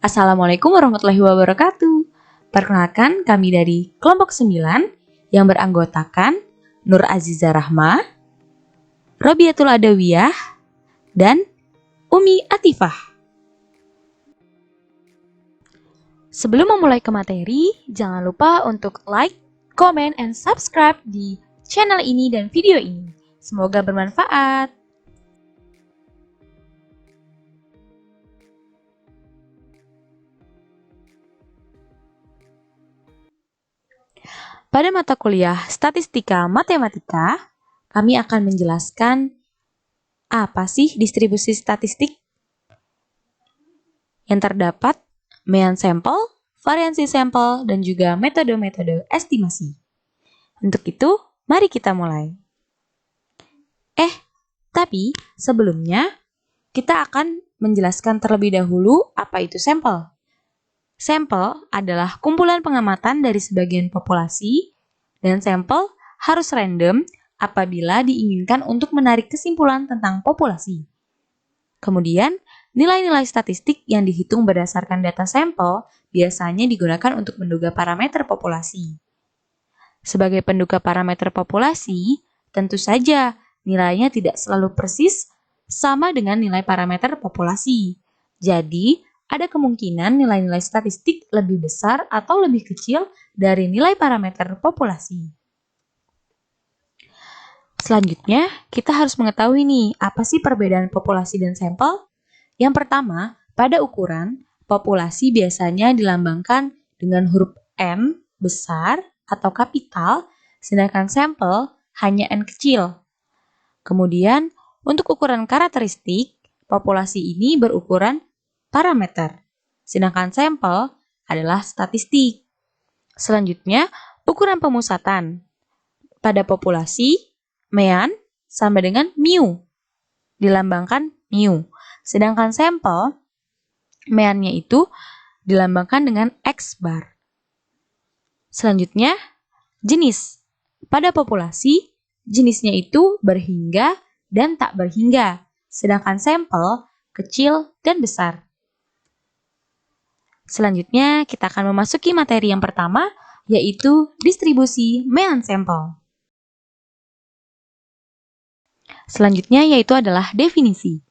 Assalamualaikum warahmatullahi wabarakatuh. Perkenalkan, kami dari kelompok 9 yang beranggotakan Nur Aziza Rahma, Robiatul Adawiyah, dan Umi Atifah. Sebelum memulai ke materi, jangan lupa untuk like, comment, and subscribe di channel ini dan video ini. Semoga bermanfaat. Pada mata kuliah Statistika Matematika, kami akan menjelaskan apa sih distribusi statistik yang terdapat mean sampel, variansi sampel, dan juga metode-metode estimasi. Untuk itu, mari kita mulai. Tapi sebelumnya, kita akan menjelaskan terlebih dahulu apa itu sampel. Sampel adalah kumpulan pengamatan dari sebagian populasi, dan sampel harus random apabila diinginkan untuk menarik kesimpulan tentang populasi. Kemudian, nilai-nilai statistik yang dihitung berdasarkan data sampel biasanya digunakan untuk menduga parameter populasi. Sebagai penduga parameter populasi, tentu saja nilainya tidak selalu persis sama dengan nilai parameter populasi. Jadi, ada kemungkinan nilai-nilai statistik lebih besar atau lebih kecil dari nilai parameter populasi. Selanjutnya, kita harus mengetahui nih, apa sih perbedaan populasi dan sampel? Yang pertama, pada ukuran, populasi biasanya dilambangkan dengan huruf N besar atau kapital, sedangkan sampel hanya N kecil. Kemudian, untuk ukuran karakteristik, populasi ini berukuran parameter, sedangkan sampel adalah statistik. Selanjutnya, ukuran pemusatan. Pada populasi, mean sama dengan mu, dilambangkan mu. Sedangkan sampel, meannya itu dilambangkan dengan X bar. Selanjutnya, jenis. Pada populasi, jenisnya itu berhingga dan tak berhingga, sedangkan sampel kecil dan besar. Selanjutnya, kita akan memasuki materi yang pertama, yaitu distribusi mean sampel. Selanjutnya yaitu adalah definisi.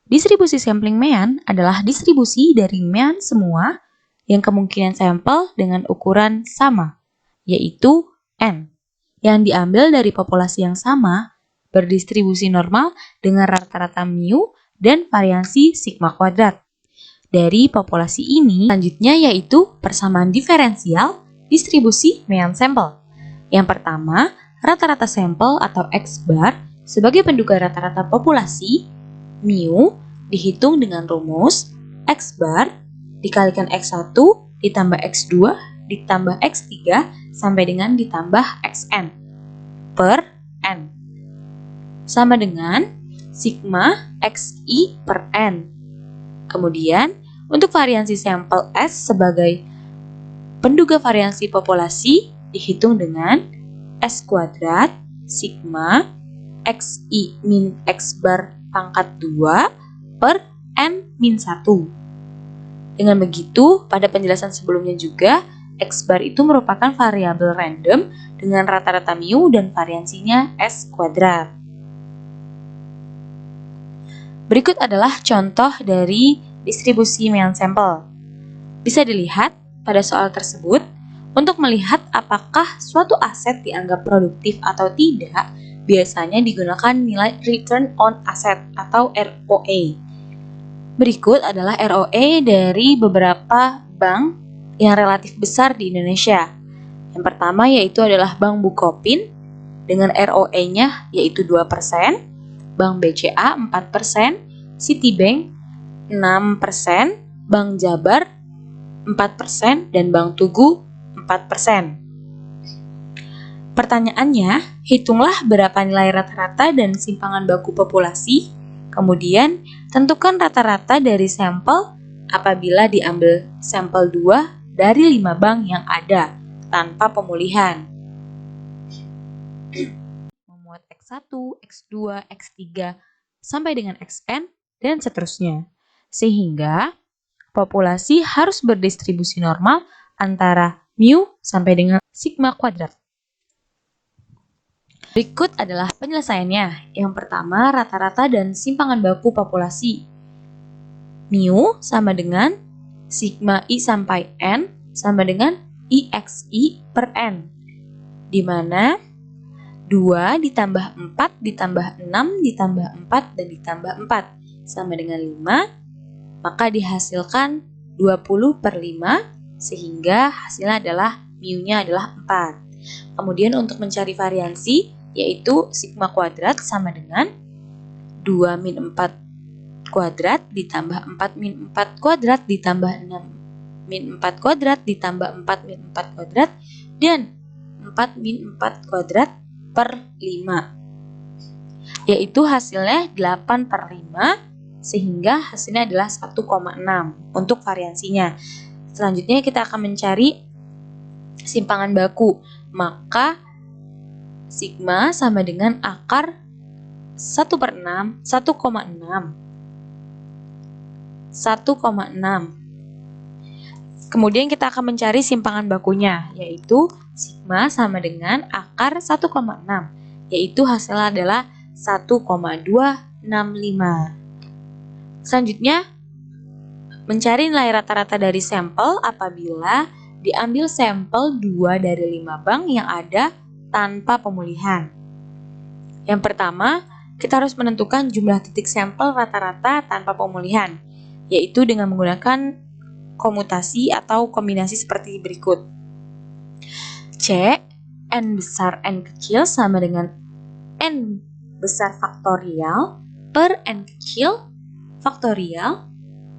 Distribusi sampling mean adalah distribusi dari mean semua yang kemungkinan sampel dengan ukuran sama, yaitu N, yang diambil dari populasi yang sama, berdistribusi normal dengan rata-rata mu dan variansi sigma kuadrat. Dari populasi ini, selanjutnya yaitu persamaan diferensial distribusi mean sampel. Yang pertama, rata-rata sampel atau X bar sebagai penduga rata-rata populasi, mu dihitung dengan rumus X bar dikalikan X1 ditambah X2 ditambah X3 sampai dengan ditambah Xn per N sama dengan sigma Xi per N. Kemudian, untuk variansi sampel S sebagai penduga variansi populasi dihitung dengan S kuadrat sigma Xi min X bar pangkat 2 per N min 1. Dengan begitu, pada penjelasan sebelumnya juga, X bar itu merupakan variabel random dengan rata-rata mu dan variansinya S kuadrat. Berikut adalah contoh dari distribusi mean sampel. Bisa dilihat pada soal tersebut, untuk melihat apakah suatu aset dianggap produktif atau tidak, biasanya digunakan nilai return on asset atau ROA. Berikut adalah ROA dari beberapa bank yang relatif besar di Indonesia. Yang pertama yaitu adalah Bank Bukopin dengan ROA-nya yaitu 2%, Bank BCA 4%, Citibank 6%, Bank Jabar 4%, dan Bank Tugu 4%. Pertanyaannya, hitunglah berapa nilai rata-rata dan simpangan baku populasi, kemudian tentukan rata-rata dari sampel apabila diambil sampel 2 dari 5 bank yang ada tanpa pemulihan. Memuat X1, X2, X3, sampai dengan Xn, dan seterusnya. Sehingga populasi harus berdistribusi normal antara mu sampai dengan sigma kuadrat. Berikut adalah penyelesaiannya. Yang pertama, rata-rata dan simpangan baku populasi. Mu sama dengan sigma I sampai N sama dengan IXI per N, di mana 2 ditambah 4 ditambah 6 ditambah 4 dan ditambah 4 sama dengan 5, maka dihasilkan 20 per 5 sehingga hasilnya adalah mu-nya adalah 4. Kemudian untuk mencari variansi yaitu sigma kuadrat sama dengan 2 min 4 kuadrat ditambah 4 min 4 kuadrat ditambah 6 min 4 kuadrat ditambah 4 min 4 kuadrat dan 4 min 4 kuadrat per 5, yaitu hasilnya 8 per 5 sehingga hasilnya adalah 1,6 untuk variansinya. Selanjutnya kita akan mencari simpangan baku, maka sigma sama dengan akar 1 per 6, 1,6. Kemudian kita akan mencari simpangan bakunya, yaitu sigma sama dengan akar 1,6, yaitu hasilnya adalah 1,265. Selanjutnya, mencari nilai rata-rata dari sampel apabila diambil sampel 2 dari 5 bank yang ada tanpa pemulihan. Yang pertama, kita harus menentukan jumlah titik sampel rata-rata tanpa pemulihan, yaitu dengan menggunakan komutasi atau kombinasi seperti berikut. C, N besar N kecil sama dengan N besar faktorial per N kecil faktorial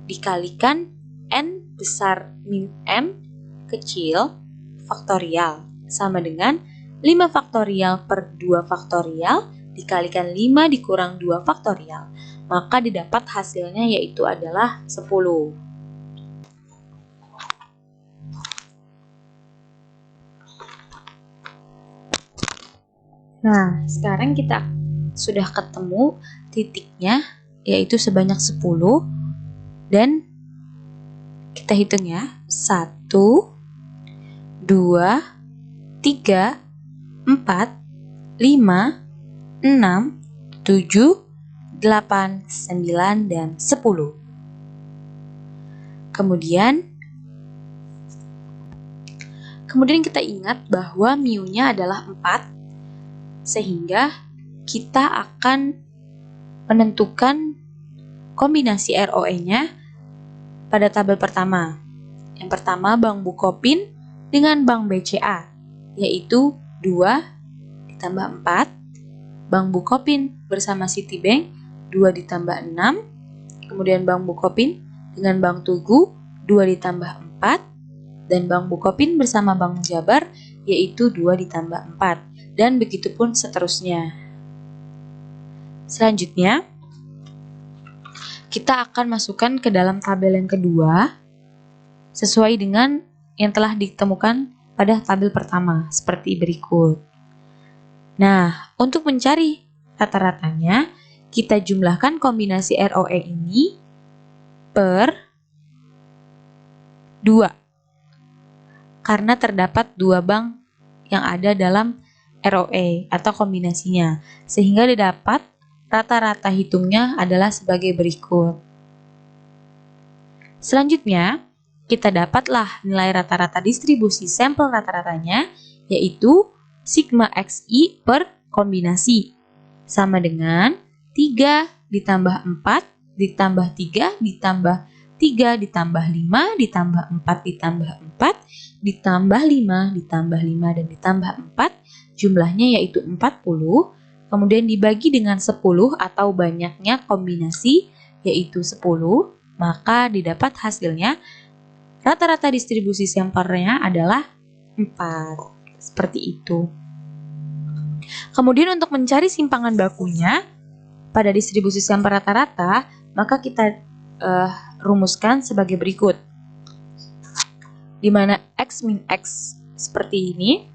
dikalikan N besar min N kecil faktorial sama dengan 5 faktorial per 2 faktorial dikalikan 5 dikurang 2 faktorial, maka didapat hasilnya yaitu adalah 10. Nah, sekarang kita sudah ketemu titiknya, yaitu sebanyak 10, dan kita hitung ya, 1, 2, 3, 4, 5, 6, 7, 8, 9, dan 10. Kemudian kita ingat bahwa mu-nya adalah 4, sehingga kita akan menentukan kombinasi ROE-nya pada tabel pertama. Yang pertama bank Bukopin dengan bank BCA, yaitu 2 ditambah 4. Bank Bukopin bersama Citibank 2 ditambah 6. Kemudian bank Bukopin dengan bank Tugu 2 ditambah 4. Dan bank Bukopin bersama bank Jabar yaitu 2 ditambah 4. Dan begitu pun seterusnya. Selanjutnya, kita akan masukkan ke dalam tabel yang kedua sesuai dengan yang telah ditemukan pada tabel pertama seperti berikut. Nah, untuk mencari rata-ratanya, kita jumlahkan kombinasi ROE ini per 2. Karena terdapat 2 bank yang ada dalam ROE atau kombinasinya, sehingga didapat rata-rata hitungnya adalah sebagai berikut. Selanjutnya, kita dapatlah nilai rata-rata distribusi sampel rata-ratanya, yaitu sigma XI per kombinasi, sama dengan 3 ditambah 4 ditambah 3 ditambah 3 ditambah 5 ditambah 4 ditambah 4 ditambah 5 ditambah 5 dan ditambah 4, jumlahnya yaitu 40, kemudian dibagi dengan 10 atau banyaknya kombinasi yaitu 10, maka didapat hasilnya rata-rata distribusi sampelnya adalah 4. Seperti itu. Kemudian untuk mencari simpangan bakunya pada distribusi sampel rata-rata, maka kita rumuskan sebagai berikut. Di mana X min X seperti ini,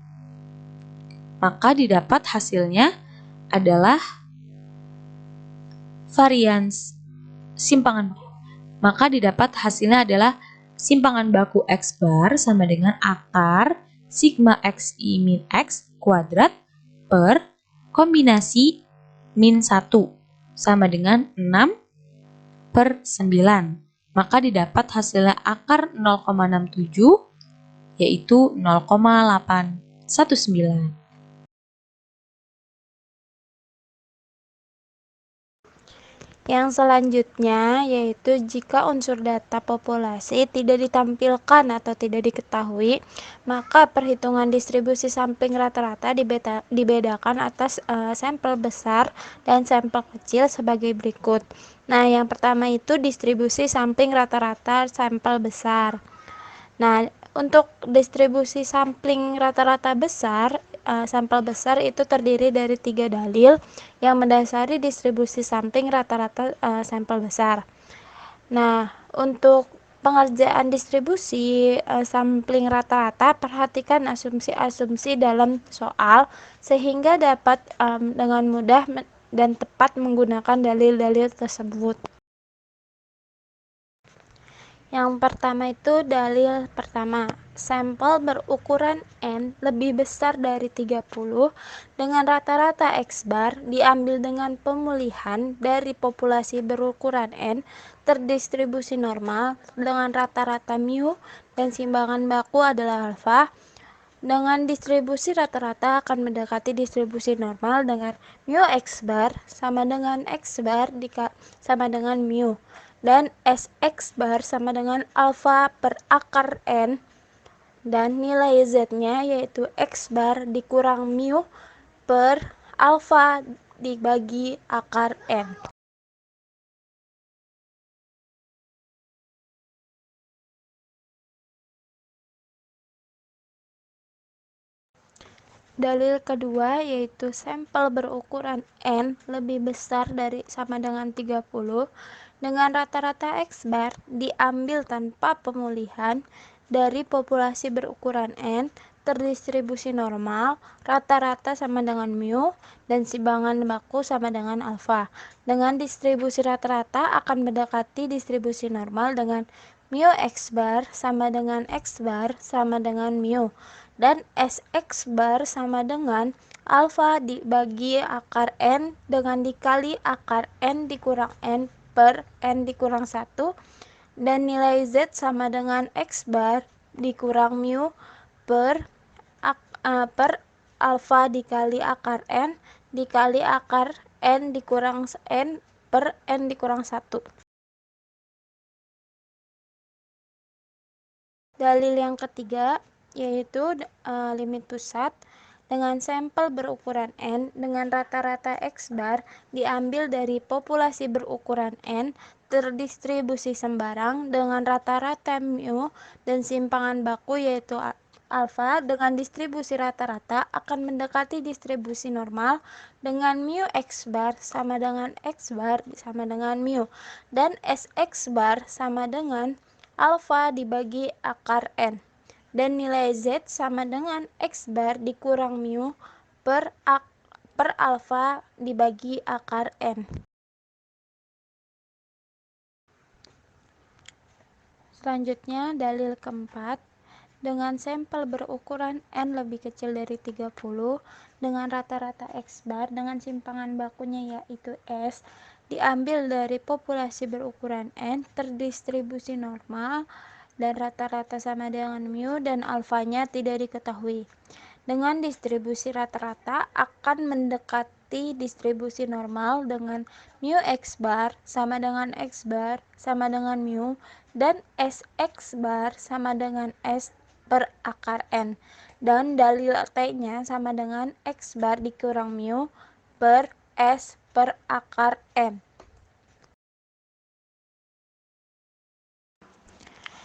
maka didapat hasilnya adalah varians simpangan maka didapat hasilnya adalah simpangan baku X bar sama dengan akar sigma XI min X kuadrat per kombinasi min 1 sama dengan 6 per 9. Maka didapat hasilnya akar 0,67 yaitu 0,819. Yang selanjutnya yaitu jika unsur data populasi tidak ditampilkan atau tidak diketahui, maka perhitungan distribusi sampling rata-rata dibedakan atas sampel besar dan sampel kecil sebagai berikut. Nah, yang pertama itu distribusi sampling rata-rata sampel besar. Nah, untuk distribusi sampling rata-rata besar, sampel besar itu terdiri dari 3 dalil yang mendasari distribusi sampling rata-rata sampel besar. Nah, untuk pengerjaan distribusi sampling rata-rata, perhatikan asumsi-asumsi dalam soal sehingga dapat dengan mudah dan tepat menggunakan dalil-dalil tersebut. Yang pertama itu dalil pertama, sampel berukuran N lebih besar dari 30 dengan rata-rata X bar diambil dengan pemulihan dari populasi berukuran N terdistribusi normal dengan rata-rata mu dan simbangan baku adalah alfa. Dengan distribusi rata-rata akan mendekati distribusi normal dengan mu X bar sama dengan X bar sama dengan mu. Dan Sx bar sama dengan alfa per akar N dan nilai Z-nya yaitu X bar dikurang mu per alfa dibagi akar N. Dalil kedua yaitu sampel berukuran N lebih besar dari sama dengan 30 dengan rata-rata X bar diambil tanpa pemulihan dari populasi berukuran N terdistribusi normal, rata-rata sama dengan mu, dan simbangan baku sama dengan alfa. Dengan distribusi rata-rata akan mendekati distribusi normal dengan mu X bar sama dengan X bar sama dengan mu. Dan Sx bar sama dengan alfa dibagi akar N dengan dikali akar N dikurang N per N dikurang 1 dan nilai Z sama dengan X bar dikurang mu per alfa dikali akar N dikali akar N dikurang N per N dikurang 1. Dalil yang ketiga yaitu limit pusat dengan sampel berukuran N dengan rata-rata X bar diambil dari populasi berukuran N terdistribusi sembarang dengan rata-rata mu dan simpangan baku yaitu alfa dengan distribusi rata-rata akan mendekati distribusi normal dengan mu X bar sama dengan X bar sama dengan mu dan Sx bar sama dengan alfa dibagi akar N. Dan nilai Z sama dengan X bar dikurang mu per alfa dibagi akar N. Selanjutnya dalil keempat, dengan sampel berukuran N lebih kecil dari 30 dengan rata-rata X bar dengan simpangan bakunya yaitu S diambil dari populasi berukuran N terdistribusi normal dan rata-rata sama dengan mu dan alfanya tidak diketahui. Dengan distribusi rata-rata akan mendekati distribusi normal dengan mu X bar sama dengan X bar sama dengan mu dan Sx bar sama dengan S per akar N dan dalil T-nya sama dengan X bar dikurang mu per S per akar N.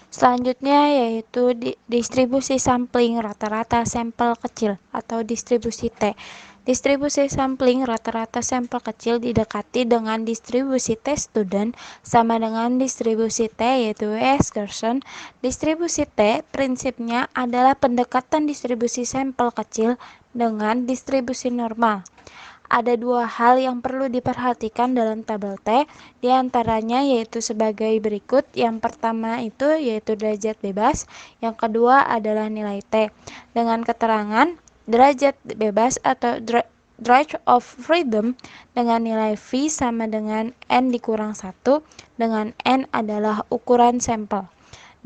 Selanjutnya yaitu distribusi sampling rata-rata sampel kecil atau distribusi T. Distribusi sampling rata-rata sampel kecil didekati dengan distribusi T student sama dengan distribusi T yaitu W excursion. Distribusi T prinsipnya adalah pendekatan distribusi sampel kecil dengan distribusi normal. Ada dua hal yang perlu diperhatikan dalam tabel T, diantaranya yaitu sebagai berikut. Yang pertama itu yaitu derajat bebas, yang kedua adalah nilai T. Dengan keterangan derajat bebas atau degree of freedom dengan nilai V sama dengan N dikurang 1, dengan N adalah ukuran sampel.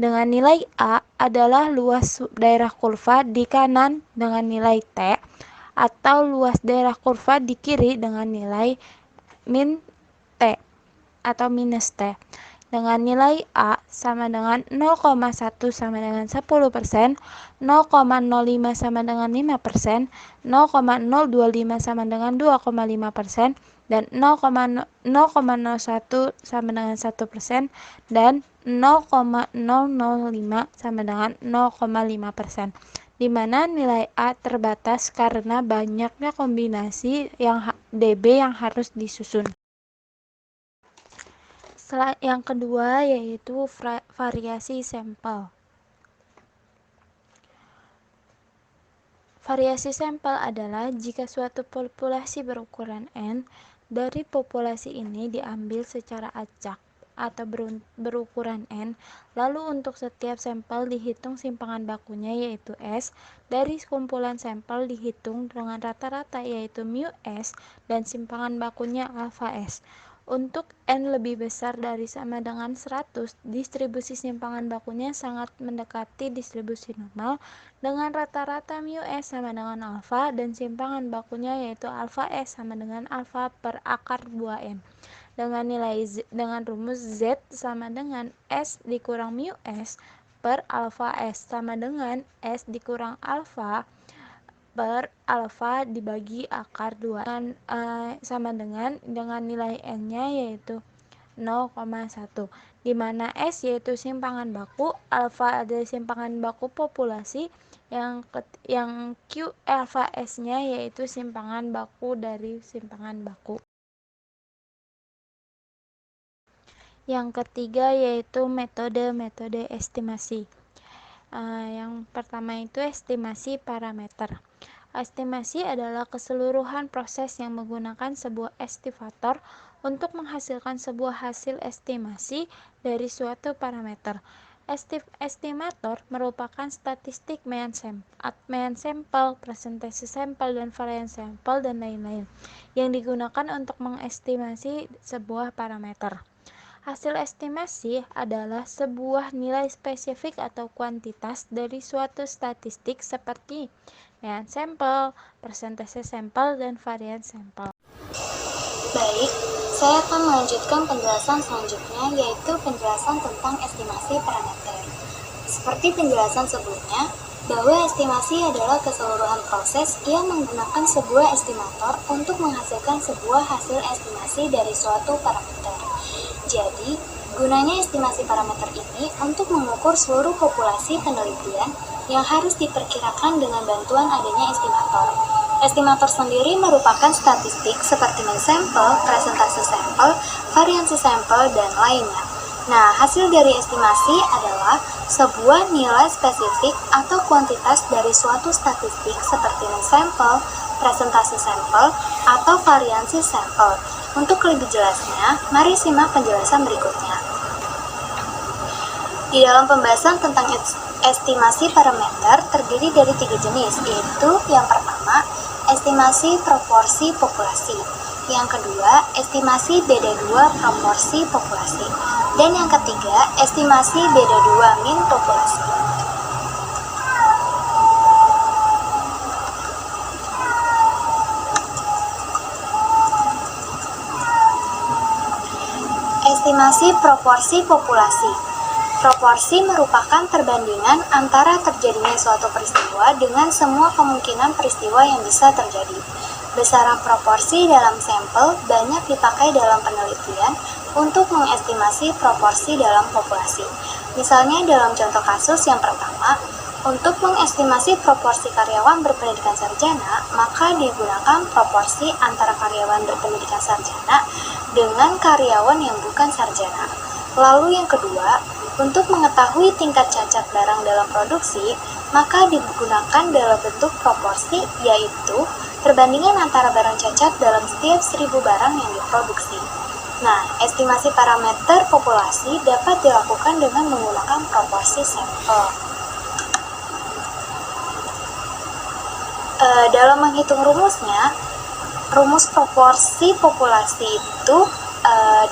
Dengan nilai A adalah luas daerah kurva di kanan dengan nilai T, atau luas daerah kurva di kiri dengan nilai min T atau minus T. Dengan nilai A sama dengan 0,1 sama dengan 10%, 0,05 sama dengan 5%, 0,025 sama dengan 2,5%, dan 0,001 sama dengan 1%, dan 0,005 sama dengan 0,5%. Di mana nilai A terbatas karena banyaknya kombinasi yang DB yang harus disusun. Yang kedua yaitu variasi sampel. Variasi sampel adalah jika suatu populasi berukuran N, dari populasi ini diambil secara acak atau berukuran N, lalu untuk setiap sampel dihitung simpangan bakunya yaitu S, dari kumpulan sampel dihitung dengan rata-rata yaitu mu S, dan simpangan bakunya alfa S. Untuk N lebih besar dari sama dengan 100, distribusi simpangan bakunya sangat mendekati distribusi normal dengan rata-rata mu S sama dengan alfa, dan simpangan bakunya yaitu alfa S sama dengan alfa per akar 2N. Dengan rumus Z sama dengan S dikurang mu S per alfa S sama dengan S dikurang alfa per alfa dibagi akar 2 sama dengan nilai N-nya yaitu 0,1, di mana S yaitu simpangan baku, alfa adalah simpangan baku populasi, yang Q alfa S-nya yaitu simpangan baku dari simpangan baku. Yang ketiga yaitu metode estimasi. Yang pertama itu estimasi parameter. Estimasi adalah keseluruhan proses yang menggunakan sebuah estimator untuk menghasilkan sebuah hasil estimasi dari suatu parameter. Estimator merupakan statistik mean sampel, presentasi sampel, dan varian sampel, dan lain-lain yang digunakan untuk mengestimasi sebuah parameter. Hasil estimasi adalah sebuah nilai spesifik atau kuantitas dari suatu statistik seperti mean sampel, persentase sampel, dan varian sampel. Baik, saya akan melanjutkan penjelasan selanjutnya, yaitu penjelasan tentang estimasi parameter. Seperti penjelasan sebelumnya, bahwa estimasi adalah keseluruhan proses yang menggunakan sebuah estimator untuk menghasilkan sebuah hasil estimasi dari suatu parameter. Jadi, gunanya estimasi parameter ini untuk mengukur seluruh populasi penelitian yang harus diperkirakan dengan bantuan adanya estimator. Estimator sendiri merupakan statistik seperti mean sampel, presentase sampel, variansi sampel, dan lainnya. Nah, hasil dari estimasi adalah sebuah nilai spesifik atau kuantitas dari suatu statistik seperti mean sampel, presentase sampel, atau variansi sampel. Untuk lebih jelasnya, mari simak penjelasan berikutnya. Di dalam pembahasan tentang estimasi parameter terdiri dari 3 jenis, yaitu yang pertama, estimasi proporsi populasi, yang kedua, estimasi beda 2 proporsi populasi, dan yang ketiga, estimasi beda 2 min populasi. Estimasi proporsi populasi. Proporsi merupakan perbandingan antara terjadinya suatu peristiwa dengan semua kemungkinan peristiwa yang bisa terjadi. Besaran proporsi dalam sampel banyak dipakai dalam penelitian untuk mengestimasi proporsi dalam populasi. Misalnya dalam contoh kasus yang pertama, untuk mengestimasi proporsi karyawan berpendidikan sarjana, maka digunakan proporsi antara karyawan berpendidikan sarjana dengan karyawan yang bukan sarjana. Lalu yang kedua, untuk mengetahui tingkat cacat barang dalam produksi, maka digunakan dalam bentuk proporsi, yaitu perbandingan antara barang cacat dalam setiap 1000 barang yang diproduksi. Nah, estimasi parameter populasi dapat dilakukan dengan menggunakan proporsi sampel. Dalam menghitung rumusnya, rumus proporsi populasi itu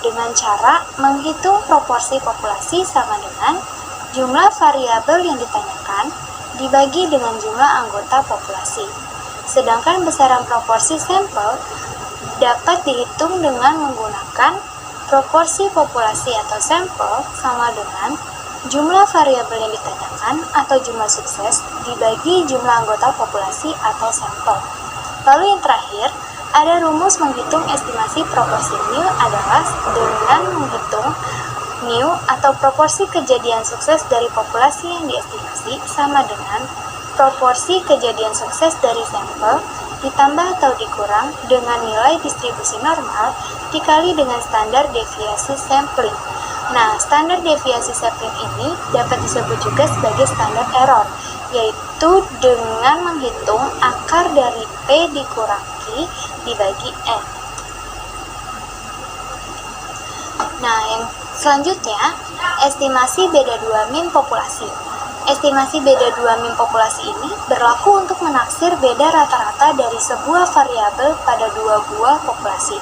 dengan cara menghitung proporsi populasi sama dengan jumlah variabel yang ditanyakan dibagi dengan jumlah anggota populasi. Sedangkan besaran proporsi sampel dapat dihitung dengan menggunakan proporsi populasi atau sampel sama dengan jumlah variabel yang ditanyakan atau jumlah sukses dibagi jumlah anggota populasi atau sampel. Lalu yang terakhir, ada rumus menghitung estimasi proporsi mu adalah dengan menghitung mu atau proporsi kejadian sukses dari populasi yang diestimasi sama dengan proporsi kejadian sukses dari sampel ditambah atau dikurang dengan nilai distribusi normal dikali dengan standar deviasi sampling. Nah, standar deviasi sampling ini dapat disebut juga sebagai standar error, yaitu dengan menghitung akar dari P dikurangi dibagi N. Nah, yang selanjutnya, estimasi beda 2 min populasi. Estimasi beda 2 min populasi ini berlaku untuk menaksir beda rata-rata dari sebuah variabel pada dua buah populasi.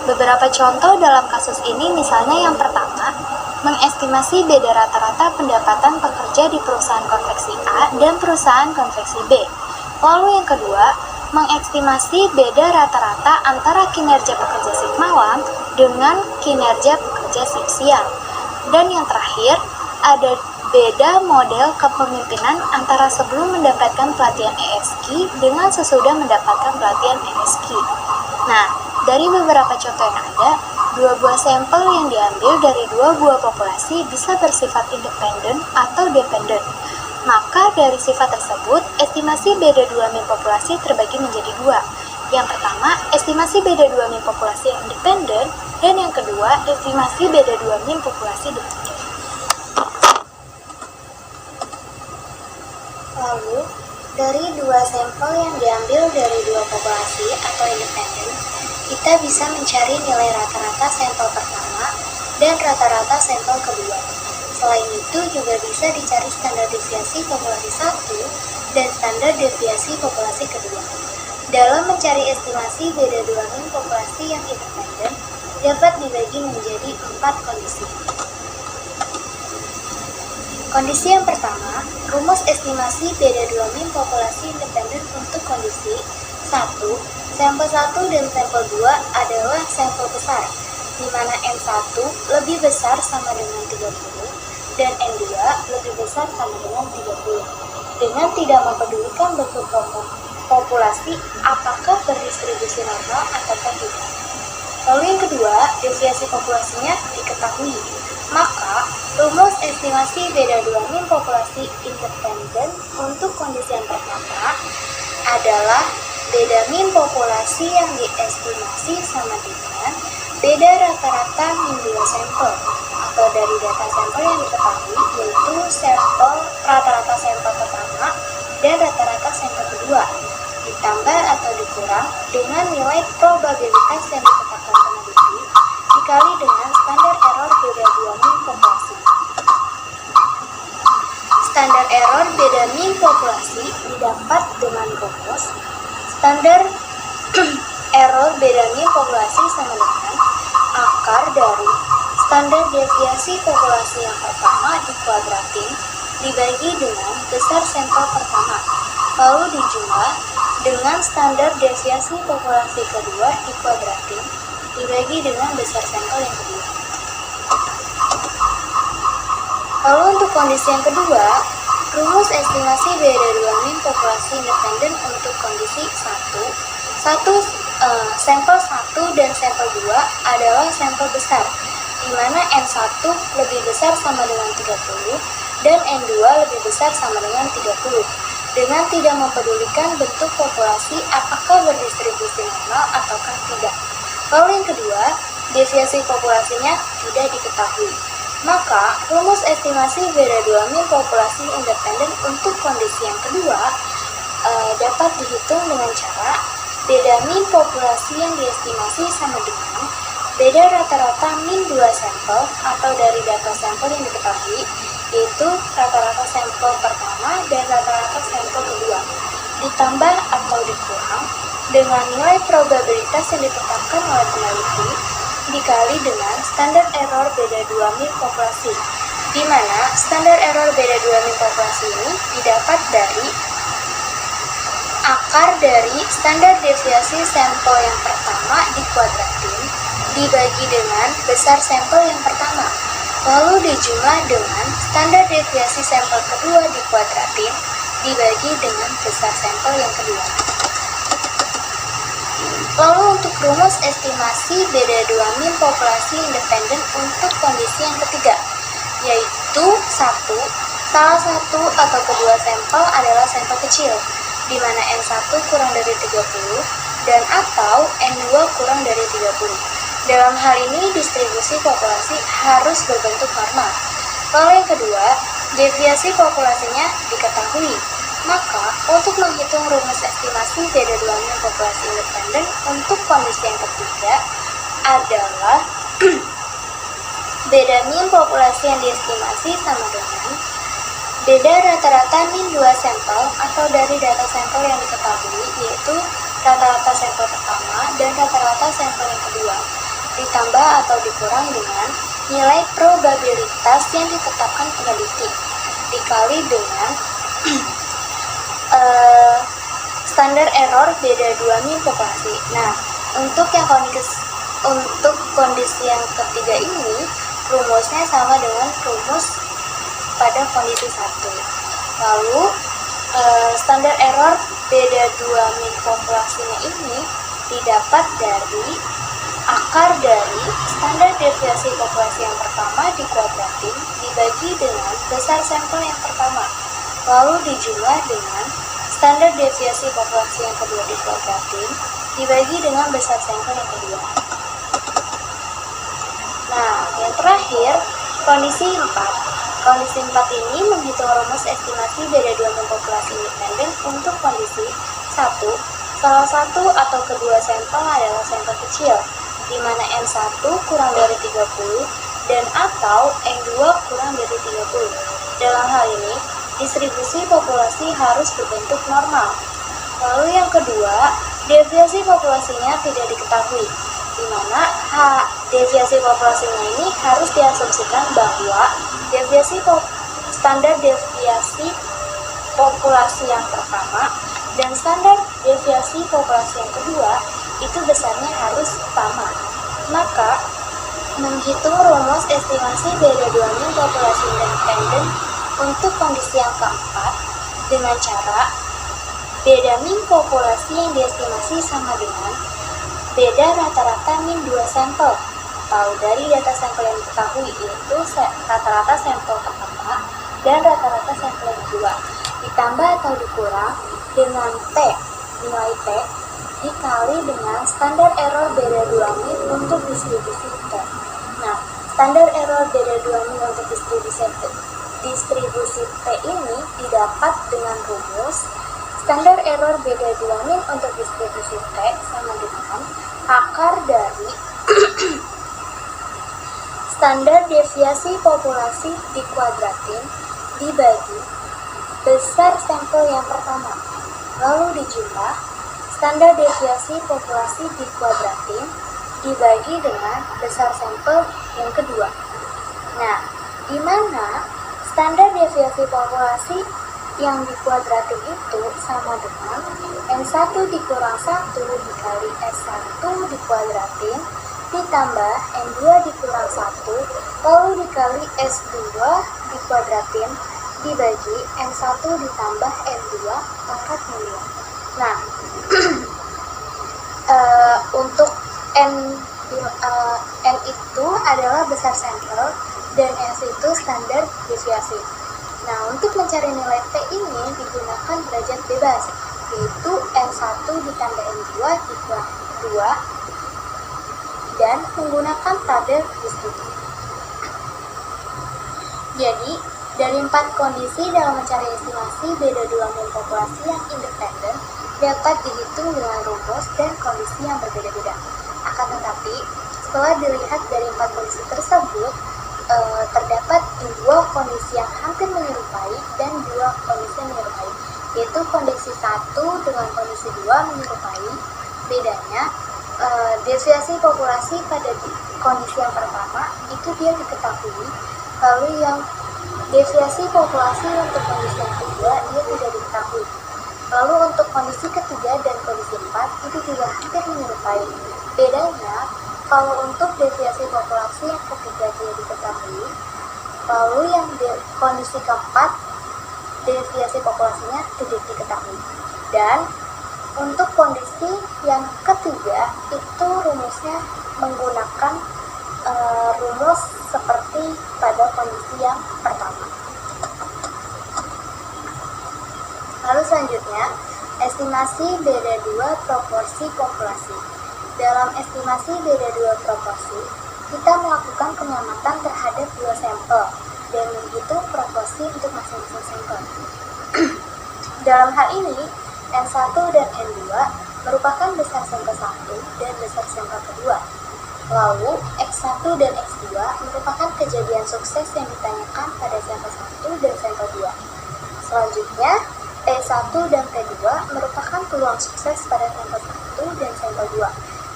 Beberapa contoh dalam kasus ini misalnya yang pertama, mengestimasi beda rata-rata pendapatan pekerja di perusahaan konveksi A dan perusahaan konveksi B. Lalu yang kedua, mengestimasi beda rata-rata antara kinerja pekerja shift malam dengan kinerja pekerja shift siang. Dan yang terakhir, ada beda model kepemimpinan antara sebelum mendapatkan pelatihan ESQ dengan sesudah mendapatkan pelatihan ESQ. Nah, dari beberapa contoh yang ada, dua buah sampel yang diambil dari dua buah populasi bisa bersifat independen atau dependen. Maka dari sifat tersebut, estimasi beda 2 min populasi terbagi menjadi dua. Yang pertama, estimasi beda 2 min populasi yang independen, dan yang kedua, estimasi beda 2 min populasi dependen. Lalu, dari dua sampel yang diambil dari dua populasi atau independen, kita bisa mencari nilai rata-rata sampel pertama dan rata-rata sampel kedua. Selain itu juga bisa dicari standar deviasi populasi 1 dan standar deviasi populasi kedua. Dalam mencari estimasi beda 2 min populasi yang independen dapat dibagi menjadi 4 kondisi. Kondisi yang pertama, rumus estimasi beda 2 min populasi independen untuk kondisi 1, sampel 1 dan sampel 2 adalah sampel besar, di mana N1 lebih besar sama dengan 30 dan N2 lebih besar sama dengan 30. Dengan tidak mempedulikan bentuk populasi apakah berdistribusi normal ataukah tidak. Lalu yang kedua, deviasi populasinya diketahui. Maka, rumus estimasi beda 2 min populasi independen untuk kondisi yang pertama adalah beda min populasi yang diestimasi sama dengan beda rata-rata min 2 sampel, atau dari data sampel yang diketahui yaitu sampel rata-rata sampel pertama dan rata-rata sampel kedua, ditambah atau dikurang dengan nilai probabilitas yang ditetapkan peneliti dikali dengan standar error beda 2 min populasi. Standar error beda min populasi didapat dengan rumus standar error beda min populasi sama dengan akar dari standar deviasi populasi yang pertama dikuadratin dibagi dengan besar sampel pertama, lalu dijumlah dengan standar deviasi populasi kedua dikuadratin dibagi dengan besar sampel yang kedua. Lalu untuk kondisi yang kedua, rumus estimasi beda 2 min populasi independen untuk kondisi 1, sampel 1 dan sampel 2 adalah sampel besar, di mana N1 lebih besar sama dengan 30 dan N2 lebih besar sama dengan 30. Dengan tidak mempedulikan bentuk populasi apakah berdistribusi normal ataukah tidak. Lalu yang kedua, deviasi populasinya tidak diketahui. Maka, rumus estimasi beda 2 min populasi independen untuk kondisi yang kedua dapat dihitung dengan cara beda min populasi yang diestimasi sama dengan beda rata-rata min 2 sampel atau dari data sampel yang diketahui, yaitu rata-rata sampel pertama dan rata-rata sampel kedua, ditambah atau dikurang dengan nilai probabilitas yang ditetapkan oleh peneliti dikali dengan standar error beda 2 min populasi, di mana standar error beda 2 min populasi ini didapat dari akar dari standar deviasi sampel yang pertama dikuadratin dibagi dengan besar sampel yang pertama, lalu dijumlah dengan standar deviasi sampel kedua dikuadratin dibagi dengan besar sampel yang kedua. Lalu untuk rumus estimasi beda 2 min populasi independen untuk kondisi yang ketiga, yaitu salah satu atau kedua sampel adalah sampel kecil, di mana N1 kurang dari 30 dan atau N2 kurang dari 30. Dalam hal ini, distribusi populasi harus berbentuk normal. Lalu yang kedua, deviasi populasinya diketahui. Maka, untuk menghitung rumus estimasi beda 2 min populasi independen untuk kondisi yang ketiga adalah beda min populasi yang diestimasi sama dengan beda rata-rata min 2 sampel atau dari data sampel yang diketahui, yaitu rata-rata sampel pertama dan rata-rata sampel yang kedua, ditambah atau dikurang dengan nilai probabilitas yang ditetapkan peneliti dikali dengan standar error beda 2 min populasi. Nah, untuk kondisi yang ketiga ini rumusnya sama dengan rumus pada kondisi 1. Lalu standar error beda 2 min populasinya ini didapat dari akar dari standar deviasi populasi yang pertama dikuadratin dibagi dengan besar sampel yang pertama, lalu dijumlah dengan standar deviasi populasi yang kedua dikuadratin dibagi dengan besar sampel yang kedua. Nah, yang terakhir, kondisi 4. Kondisi 4 ini menghitung rumus estimasi beda 2 min populasi independen untuk kondisi 1. Salah satu atau kedua sampel adalah sampel kecil, di mana N1 kurang dari 30 dan atau N2 kurang dari 30. Dalam hal ini, distribusi populasi harus berbentuk normal. Lalu yang kedua, deviasi populasinya tidak diketahui, di mana deviasi populasinya ini harus diasumsikan bahwa standar deviasi populasi yang pertama dan standar deviasi populasi yang kedua itu besarnya harus sama. Maka, menghitung rumus estimasi beda 2 min populasi independen untuk kondisi yang keempat dengan cara beda min populasi yang diestimasi sama dengan beda rata-rata min 2 sampel atau dari data sampel yang diketahui, yaitu rata-rata sampel pertama dan rata-rata sampel yang kedua, ditambah atau dikurang dengan nilai T dikali dengan standar error beda 2 min untuk distribusi T. Nah, standar error beda 2 min untuk distribusi T ini didapat dengan rumus standar error beda 2 min untuk distribusi T sama dengan akar dari standar deviasi populasi dikuadratin dibagi besar sampel yang pertama, lalu dijumlah standar deviasi populasi dikuadratin dibagi dengan besar sampel yang kedua. Nah, di mana standar deviasi populasi yang dikuadratin itu sama dengan N1 dikurang 1 dikali S1 dikuadratin ditambah N2 dikurang 1 lalu dikali S2 dikuadratin dibagi N1 ditambah N2 pangkat miliar. Nah, untuk N itu adalah besar sampel dan S itu standar deviasi. Nah, untuk mencari nilai T ini digunakan derajat bebas, yaitu N1 ditambah N2 dikurangi 2 dan menggunakan tabel distribusi. Jadi, Dari 4 kondisi dalam mencari estimasi beda dua mean populasi yang independen dapat dihitung dengan rumus dan kondisi yang berbeda-beda. Akan tetapi, setelah dilihat dari 4 kondisi tersebut, terdapat 2 kondisi yang hampir menyerupai dan 2 kondisi yang menyerupai, yaitu kondisi 1 dengan kondisi 2 menyerupai. Bedanya, deviasi populasi pada kondisi yang pertama itu dia diketahui, lalu yang deviasi populasi untuk kondisi yang kedua dia tidak diketahui. Lalu untuk kondisi ketiga dan kondisi 4 itu juga hampir menyerupai. Bedanya, kalau untuk deviasi populasi yang ketiga dia diketahui, lalu yang kondisi keempat deviasi populasinya tidak diketahui. Dan untuk kondisi yang ketiga itu rumusnya menggunakan rumus seperti pada kondisi yang pertama. Lalu selanjutnya, estimasi beda dua proporsi populasi. Dalam estimasi beda dua proporsi, kita melakukan pengamatan terhadap 2 sampel dan menghitung proporsi untuk masing-masing sampel. Dalam hal ini, N1 dan N2 merupakan besar sampel 1 dan besar sampel kedua. Lalu, X1 dan X2 merupakan kejadian sukses yang ditanyakan pada sampel 1 dan sampel 2. Selanjutnya, P1 dan P2 merupakan peluang sukses pada sampel 1 dan sampel 2,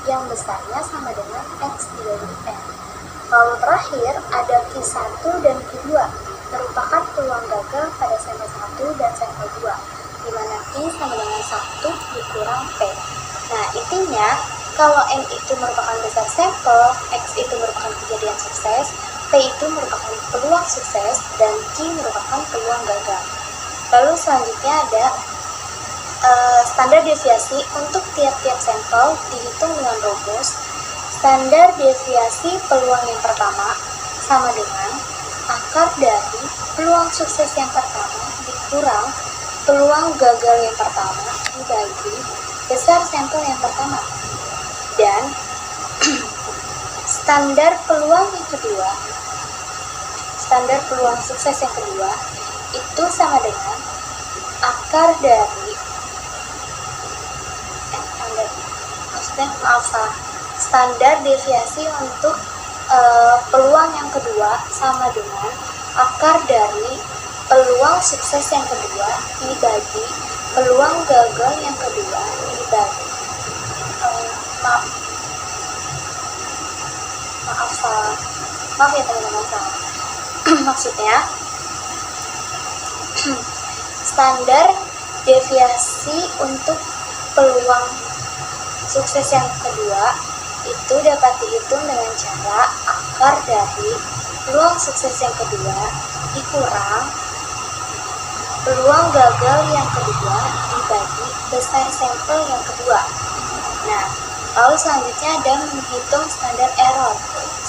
yang besarnya sama dengan X dibagi N. Lalu terakhir, ada Q1 dan Q2, merupakan peluang gagal pada sampel 1 dan sampel 2, di mana Q sama dengan 1 dikurang P. Nah, intinya, kalau N itu merupakan besar sampel, X itu merupakan kejadian sukses, P itu merupakan peluang sukses, dan Q merupakan peluang gagal. Lalu selanjutnya ada standar deviasi untuk tiap-tiap sampel dihitung dengan rumus. Standar deviasi peluang yang pertama sama dengan akar dari peluang sukses yang pertama dikurang peluang gagal yang pertama dibagi besar sampel yang pertama. Dan standar peluang yang kedua, standar peluang sukses yang kedua itu sama dengan akar dari standar deviasi untuk peluang yang kedua sama dengan akar dari peluang sukses yang kedua dibagi peluang gagal yang kedua dibagi maaf ya teman-teman, salah. Maksudnya standar deviasi untuk peluang sukses yang kedua itu dapat dihitung dengan cara akar dari peluang sukses yang kedua dikurang peluang gagal yang kedua dibagi besar sampel yang kedua. Nah, lalu selanjutnya ada menghitung standar error.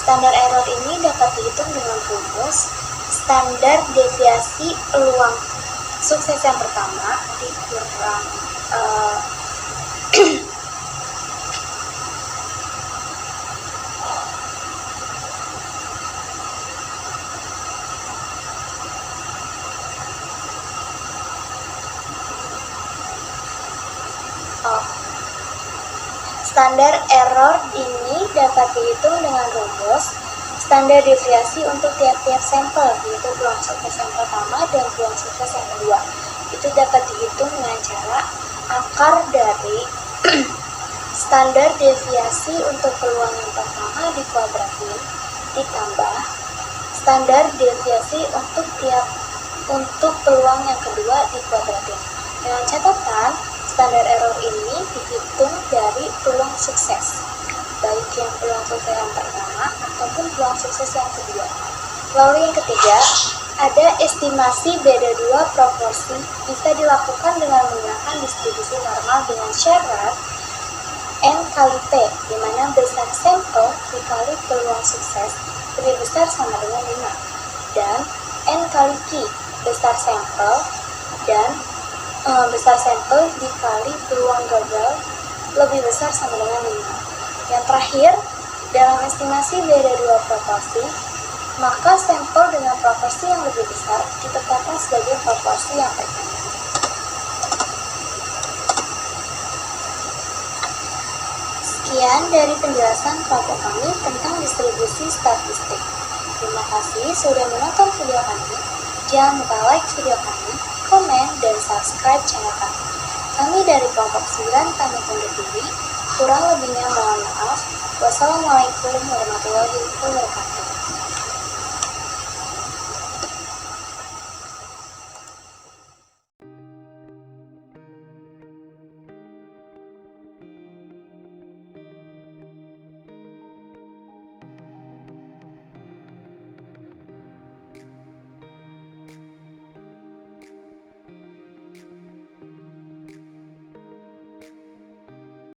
Standar error ini dapat dihitung dengan rumus standar deviasi peluang sukses yang pertama dikurang standar error ini dapat dihitung dengan rumus standar deviasi untuk tiap-tiap sampel, yaitu peluang sukses yang pertama dan peluang sukses yang kedua. Itu dapat dihitung dengan cara akar dari standar deviasi untuk peluang yang pertama dikuadratin ditambah standar deviasi untuk peluang yang kedua dikuadratin. Dengan catatan, standar error ini dihitung dari peluang sukses, baik yang peluang sukses yang pertama ataupun peluang sukses yang kedua. Lalu yang ketiga, ada estimasi beda dua proporsi bisa dilakukan dengan menggunakan distribusi normal dengan syarat N kali P, di mana besar sampel dikali peluang sukses lebih besar sama dengan 5, dan N kali Q, besar sampel dan besar sampel dikali peluang gagal lebih besar sama dengan 5. Yang terakhir, dalam estimasi beda dua proporsi, maka sampel dengan proporsi yang lebih besar ditetapkan sebagai proporsi yang terkandung. Sekian dari penjelasan kelompok kami tentang distribusi statistik. Terima kasih sudah menonton video kami. Jangan lupa like video kami, komen, dan subscribe channel kami. Kami dari kelompok 9 pamit undur diri. Kurang lebihnya mohon maaf. Wassalamualaikum warahmatullahi wabarakatuh.